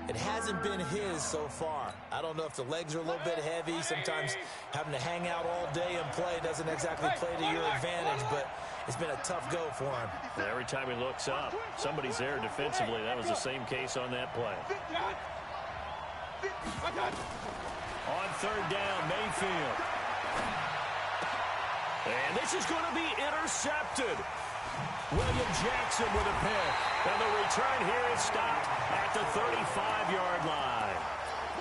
It hasn't been his so far. I don't know if the legs are a little bit heavy. Sometimes having to hang out all day and play doesn't exactly play to your advantage, but it's been a tough go for him. And every time he looks up, somebody's there defensively. That was the same case on that play. On 3rd down, Mayfield. And this is going to be intercepted. William Jackson with a pick. And the return here is stopped at the 35-yard line.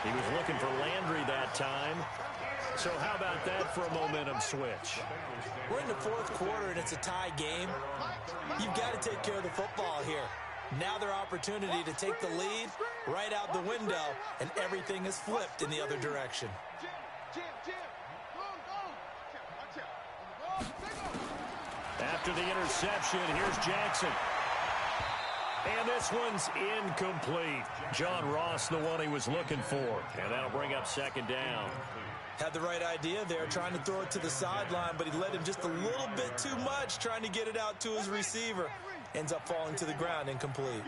He was looking for Landry that time. So how about that for a momentum switch? We're in the fourth quarter, and it's a tie game. You've got to take care of the football here. Now their opportunity to take the lead right out the window, and everything is flipped in the other direction. After the interception, here's Jackson. And this one's incomplete. John Ross, the one he was looking for. And that'll bring up second down. Had the right idea there, trying to throw it to the sideline, but he led him just a little bit too much, trying to get it out to his receiver. Ends up falling to the ground, incomplete.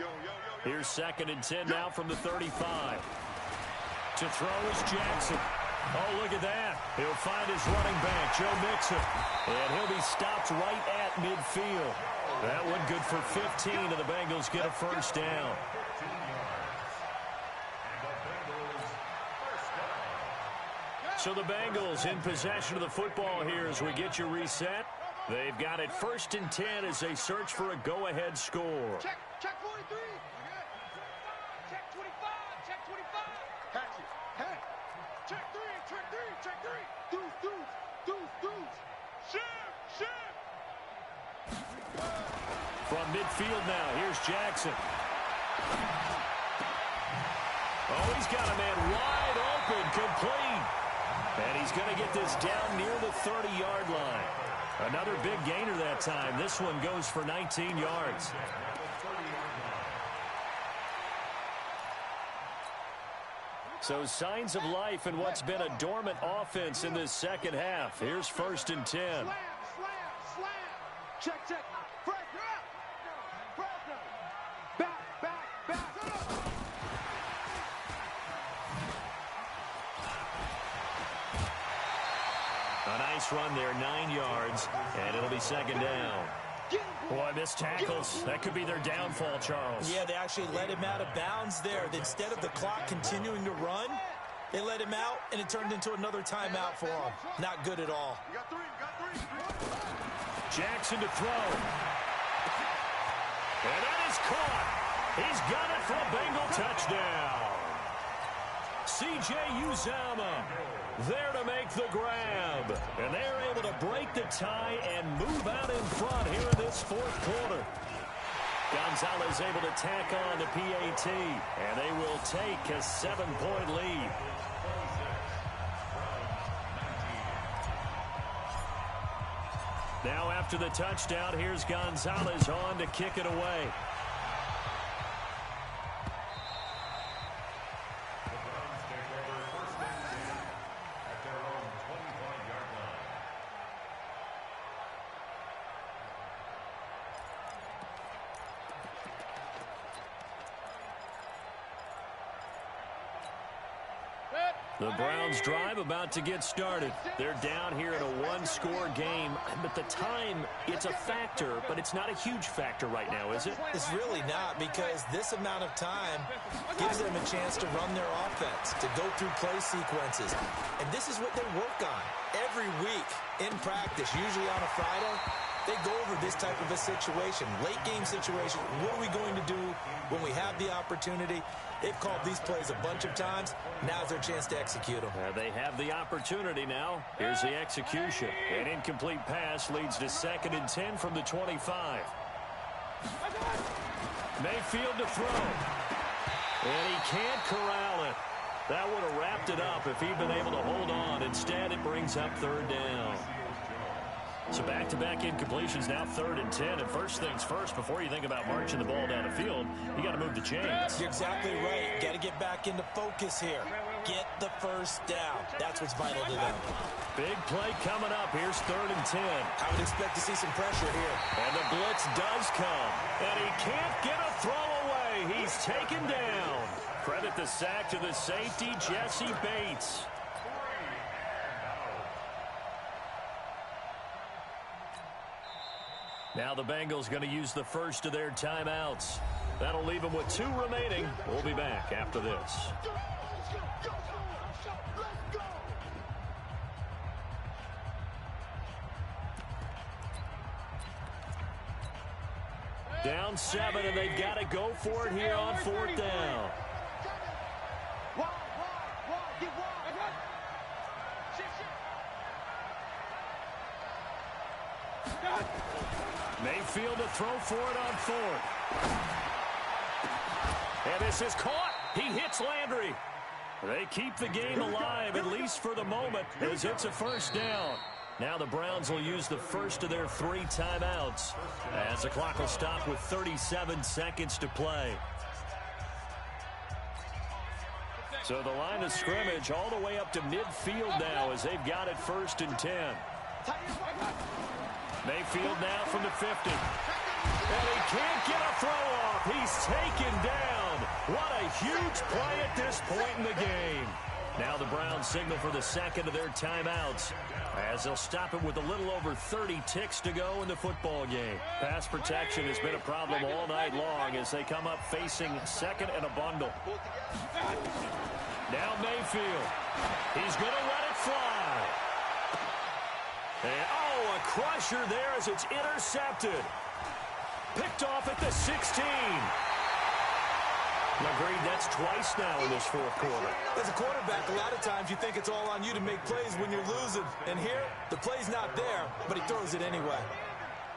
Here's 2nd and 10 now from the 35. To throw is Jackson. Oh, look at that. He'll find his running back, Joe Mixon. And he'll be stopped right at midfield. That one good for 15, and the Bengals get a first down. So the Bengals in possession of the football here as we get you reset. They've got it 1st and 10 as they search for a go-ahead score. Check 43. Check 25. Check 25. Hatch it. Hey. Check 3. Check 3. Check 3. Deuce. Ship. From midfield now, here's Jackson. Oh, he's got a man wide open, complete. And he's going to get this down near the 30-yard line. Another big gainer that time. This one goes for 19 yards. So signs of life in what's been a dormant offense in this second half. Here's 1st and 10. Slam. Check. Back. A nice run there, 9 yards, and it'll be 2nd down. Boy, missed tackles. That could be their downfall, Charles. Yeah, they actually let him out of bounds there. Instead of the clock continuing to run, they let him out, and it turned into another timeout for him. Not good at all. You got three. Jackson to throw. And that is caught. He's got it for a Bengal touchdown. C.J. Uzama there to make the grab. And they're able to break the tie and move out in front here in this fourth quarter. Gonzalez able to tack on the PAT, and they will take a 7-point lead. Now after the touchdown, here's Gonzalez on to kick it away. The Browns drive about to get started. They're down here in a one-score game, but the time, it's a factor, but it's not a huge factor right now, is it? It's really not, because this amount of time gives them a chance to run their offense, to go through play sequences. And this is what they work on every week in practice, usually on a Friday. They go over this type of a situation, late game situation. What are we going to do when we have the opportunity? They've called these plays a bunch of times. Now's their chance to execute them. They have the opportunity now. Here's the execution. An incomplete pass leads to 2nd and 10 from the 25. Mayfield to throw. And he can't corral it. That would have wrapped it up if he'd been able to hold on. Instead, it brings up 3rd down. So back-to-back incompletions, now 3rd and 10. And first things first, before you think about marching the ball down the field, you got to move the chains. You're exactly right. Got to get back into focus here. Get the first down. That's what's vital to them. Big play coming up. Here's 3rd and 10. I would expect to see some pressure here. And the blitz does come. And he can't get a throw away. He's taken down. Credit the sack to the safety, Jesse Bates. Now the Bengals going to use the first of their timeouts. That'll leave them with 2 remaining. We'll be back after this. Down 7, and they've got to go for it here on 4th down. Mayfield to throw for it on 4th. And this is caught. He hits Landry. They keep the game alive, at least for the moment, as it's a 1st down. Now the Browns will use the first of their 3 timeouts as the clock will stop with 37 seconds to play. So the line of scrimmage all the way up to midfield now as they've got it 1st and 10. Mayfield now from the 50. And he can't get a throw off. He's taken down. What a huge play at this point in the game. Now the Browns signal for the second of their timeouts as they'll stop it with a little over 30 ticks to go in the football game. Pass protection has been a problem all night long as they come up facing second and a bundle. Now Mayfield. He's going to let it fly. And, oh, a crusher there as it's intercepted. Picked off at the 16. Agreed, that's twice now in this 4th quarter. As a quarterback, a lot of times you think it's all on you to make plays when you're losing. And here, the play's not there, but he throws it anyway.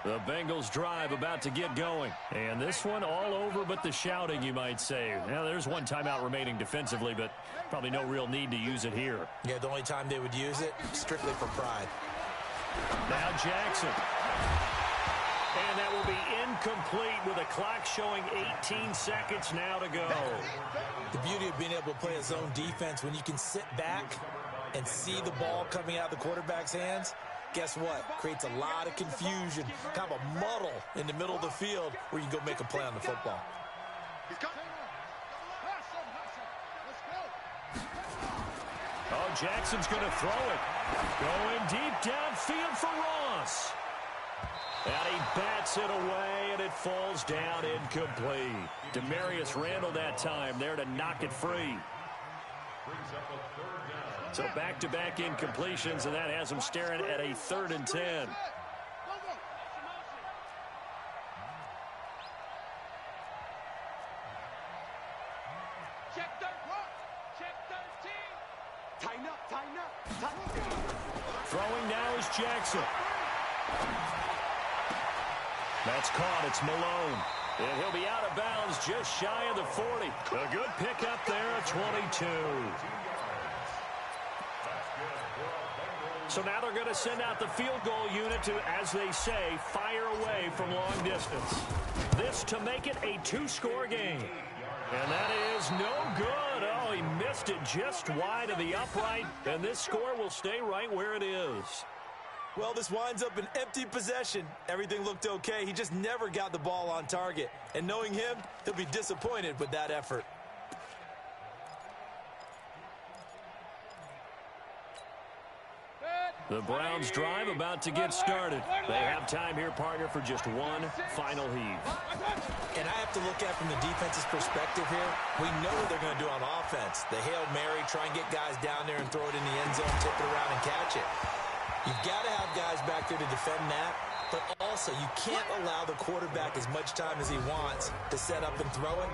The Bengals drive about to get going. And this one all over but the shouting, you might say. Now, there's one timeout remaining defensively, but probably no real need to use it here. Yeah, the only time they would use it, strictly for pride. Now Jackson. And that will be incomplete with a clock showing 18 seconds now to go. The beauty of being able to play a zone defense when you can sit back and see the ball coming out of the quarterback's hands, guess what? Creates a lot of confusion, kind of a muddle in the middle of the field where you can go make a play on the football. Oh, Jackson's going to throw it. Going deep downfield for Ross. And he bats it away, and it falls down incomplete. Demarius Randall that time there to knock it free. So back-to-back incompletions, and that has him staring at a 3rd and 10. Throwing now is Jackson. That's caught. It's Malone. And he'll be out of bounds just shy of the 40. A good pickup there at 22. So now they're going to send out the field goal unit to, as they say, fire away from long distance. This to make it a 2-score game. And that is no good. Oh, he missed it just wide of the upright. And this score will stay right where it is. Well, this winds up an empty possession. Everything looked okay. He just never got the ball on target. And knowing him, he'll be disappointed with that effort. The Browns drive about to get started. They have time here, partner, for just one final heave. And I have to look at from the defense's perspective here. We know what they're going to do on offense. The Hail Mary, try and get guys down there and throw it in the end zone, tip it around and catch it. You've got to have guys back there to defend that, but also you can't allow the quarterback as much time as he wants to set up and throw it.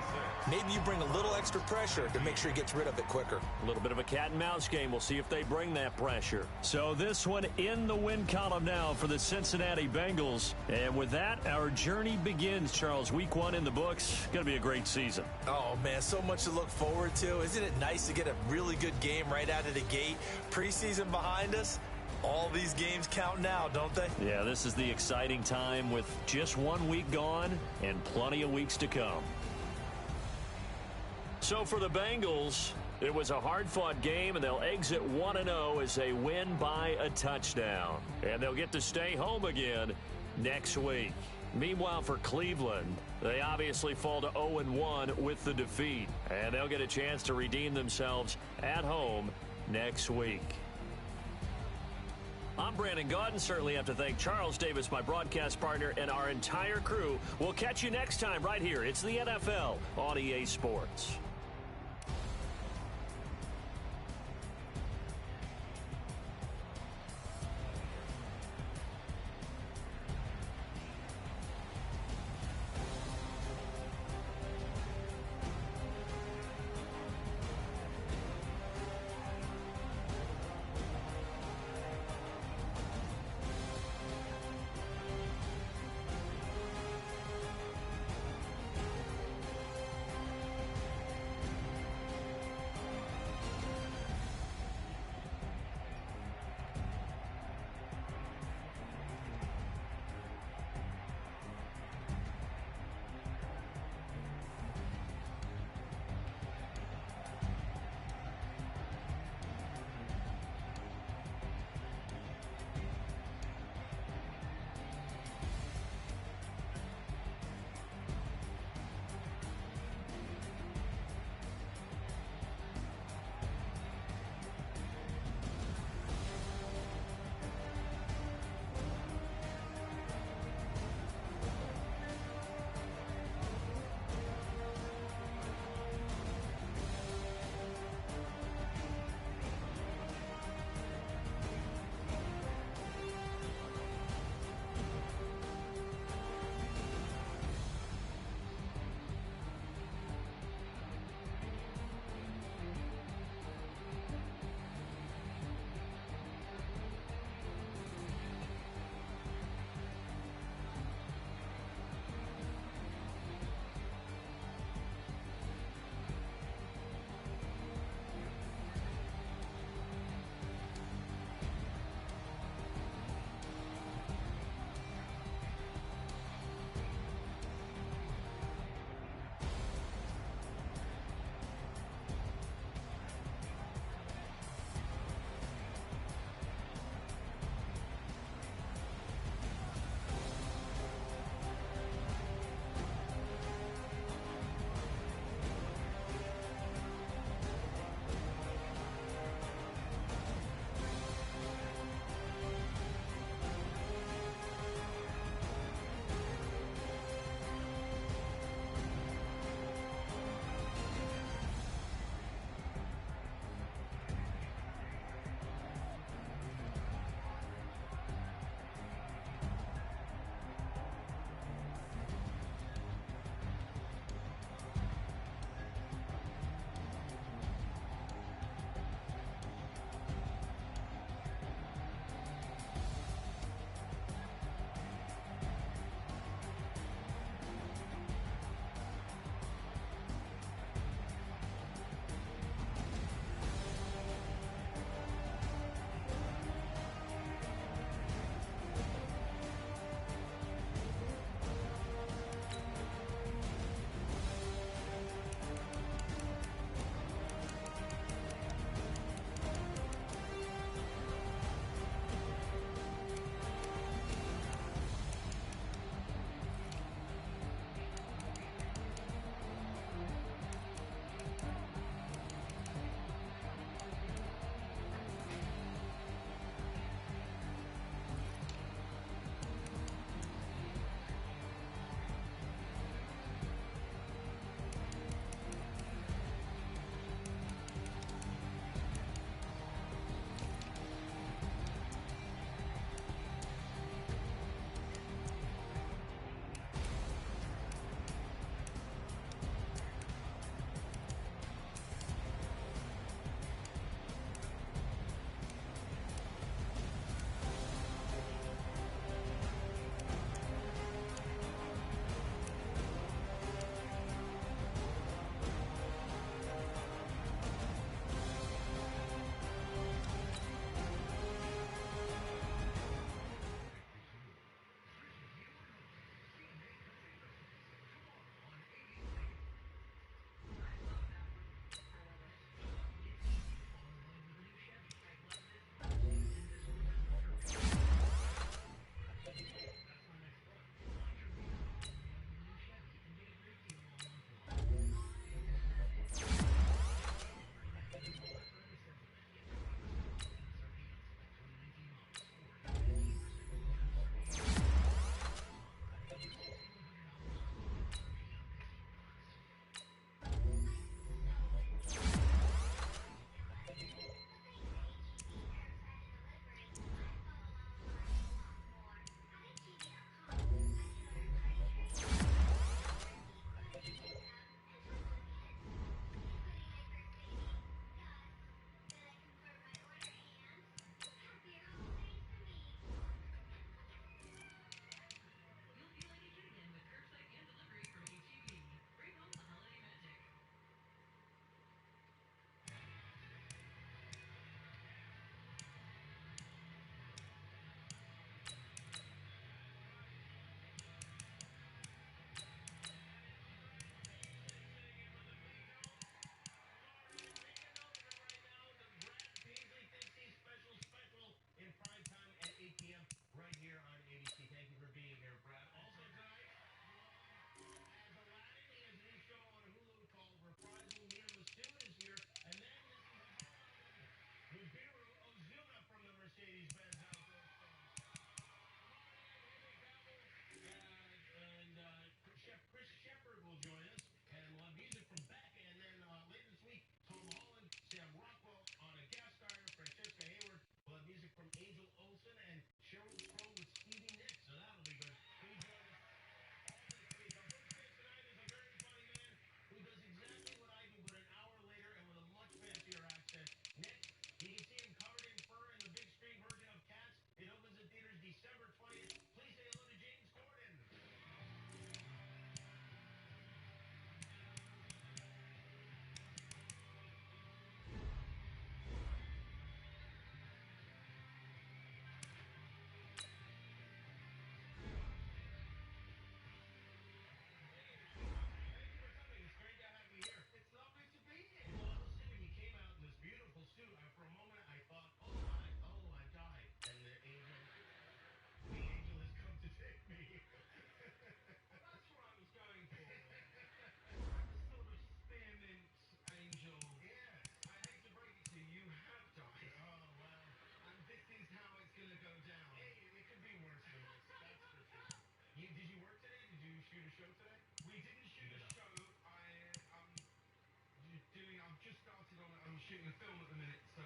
Maybe you bring a little extra pressure to make sure he gets rid of it quicker. A little bit of a cat and mouse game. We'll see if they bring that pressure. So this one in the win column now for the Cincinnati Bengals. And with that, our journey begins, Charles. Week 1 in the books. Going to be a great season. Oh, man, so much to look forward to. Isn't it nice to get a really good game right out of the gate? Preseason behind us. All these games count now, don't they? Yeah, this is the exciting time with just 1 week gone and plenty of weeks to come. So for the Bengals, it was a hard-fought game, and they'll exit 1-0 as they win by a touchdown. And they'll get to stay home again next week. Meanwhile, for Cleveland, they obviously fall to 0-1 with the defeat. And they'll get a chance to redeem themselves at home next week. I'm Brandon Gaudin. Certainly have to thank Charles Davis, my broadcast partner, and our entire crew. We'll catch you next time right here. It's the NFL on EA Sports. show today? We didn't shoot a show. I'm just started on. I'm shooting a film at the minute, so